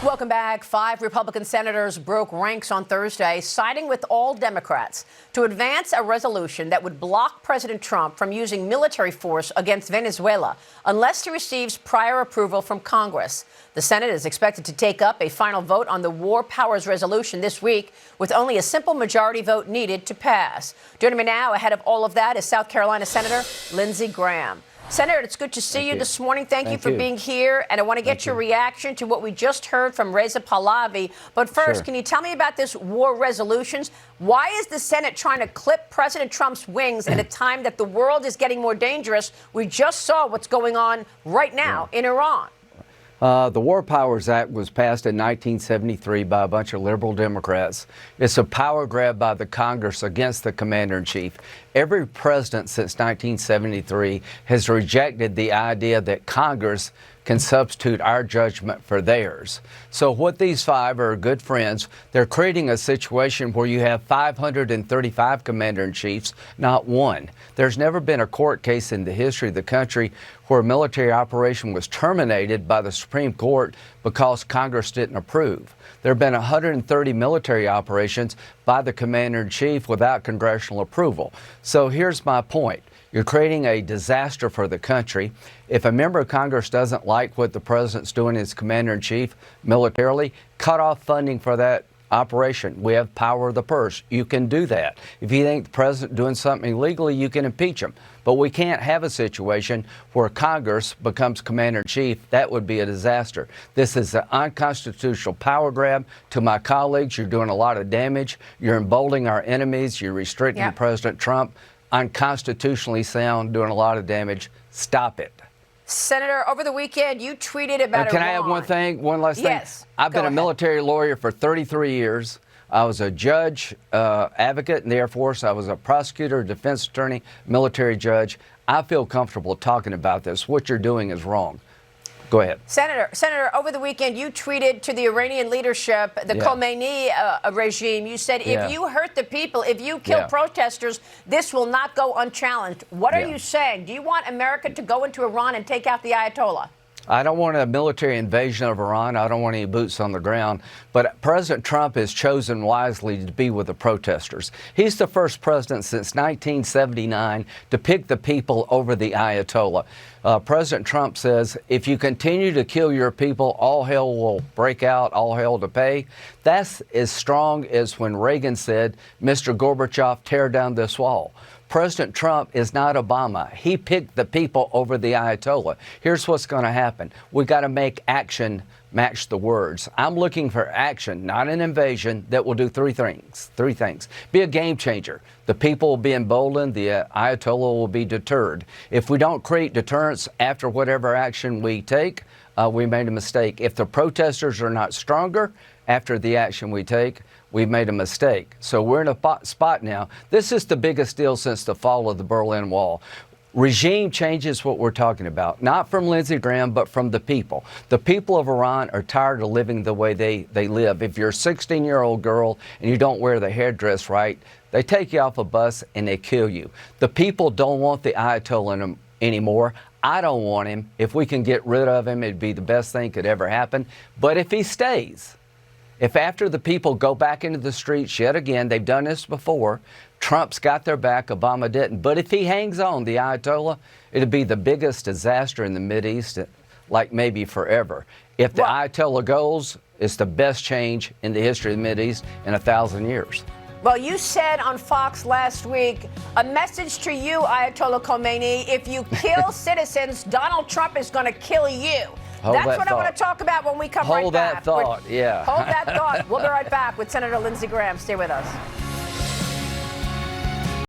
Welcome back. 5 Republican senators broke ranks on Thursday, siding with all Democrats to advance a resolution that would block President Trump from using military force against Venezuela unless he receives prior approval from Congress. The Senate is expected to take up a final vote on the War Powers Resolution this week, with only a simple majority vote needed to pass. Joining me now ahead of all of that is South Carolina Senator Lindsey Graham. Senator, it's good to see you this morning. Thank you for being here. And I want to get your reaction to what we just heard from Reza Pahlavi. But first, can you tell me about this war resolutions? Why is the Senate trying to clip President Trump's wings at a time that the world is getting more dangerous? We just saw what's going on right now in Iran. The War Powers Act was passed in 1973 by a bunch of liberal Democrats. It's a power grab by the Congress against the commander-in-chief. Every president since 1973 has rejected the idea that Congress can substitute our judgment for theirs. So what these 5 are good friends. They're creating a situation where you have 535 commander-in-chiefs, not one. There's never been a court case in the history of the country where a military operation was terminated by the Supreme Court because Congress didn't approve. There have been 130 military operations by the commander-in-chief without congressional approval. So here's my point. You're creating a disaster for the country. If a member of Congress doesn't like what the president's doing as commander-in-chief militarily, cut off funding for that operation. We have power of the purse. You can do that. If you think the president doing something illegally, you can impeach him. But we can't have a situation where Congress becomes commander-in-chief. That would be a disaster. This is an unconstitutional power grab. To my colleagues, you're doing a lot of damage. You're emboldening our enemies. You're restricting President Trump. Unconstitutionally sound, doing a lot of damage. Stop it. Senator, over the weekend, you tweeted about Iran. Can I add one last thing? Yes. I've been a military lawyer for 33 years. I was a judge, advocate in the Air Force. I was a prosecutor, defense attorney, military judge. I feel comfortable talking about this. What you're doing is wrong. Go ahead. Senator, over the weekend, you tweeted to the Iranian leadership, the Khomeini regime. You said, if you hurt the people, if you kill protesters, this will not go unchallenged. What are you saying? Do you want America to go into Iran and take out the Ayatollah? I don't want a military invasion of Iran. I don't want any boots on the ground. But President Trump has chosen wisely to be with the protesters. He's the first president since 1979 to pick the people over the Ayatollah. President Trump says, if you continue to kill your people, all hell will break out, all hell to pay. That's as strong as when Reagan said, Mr. Gorbachev, tear down this wall. President Trump is not Obama. He picked the people over the Ayatollah. Here's what's going to happen. We got to make action match the words. I'm looking for action, not an invasion, that will do three things. Be a game changer. The people will be emboldened. The Ayatollah will be deterred. If we don't create deterrence after whatever action we take, we made a mistake. If the protesters are not stronger after the action we take, we've made a mistake. So we're in a spot now. This is the biggest deal since the fall of the Berlin Wall. Regime change is what we're talking about, not from Lindsey Graham, but from the people. The people of Iran are tired of living the way they live. If you're a 16-year-old girl and you don't wear the hairdress right, they take you off a bus and they kill you. The people don't want the Ayatollah anymore. I don't want him. If we can get rid of him, it'd be the best thing could ever happen. But if he stays, if after the people go back into the streets yet again, they've done this before, Trump's got their back, Obama didn't. But if he hangs on, the Ayatollah, it'd be the biggest disaster in the Mideast, like maybe forever. If the Ayatollah goes, it's the best change in the history of the Mideast in 1,000 years. Well, you said on Fox last week, a message to you, Ayatollah Khomeini, if you kill citizens, Donald Trump is going to kill you. That's what I want to talk about when we come right back. Hold that thought, Hold that thought. We'll be right back with Senator Lindsey Graham. Stay with us.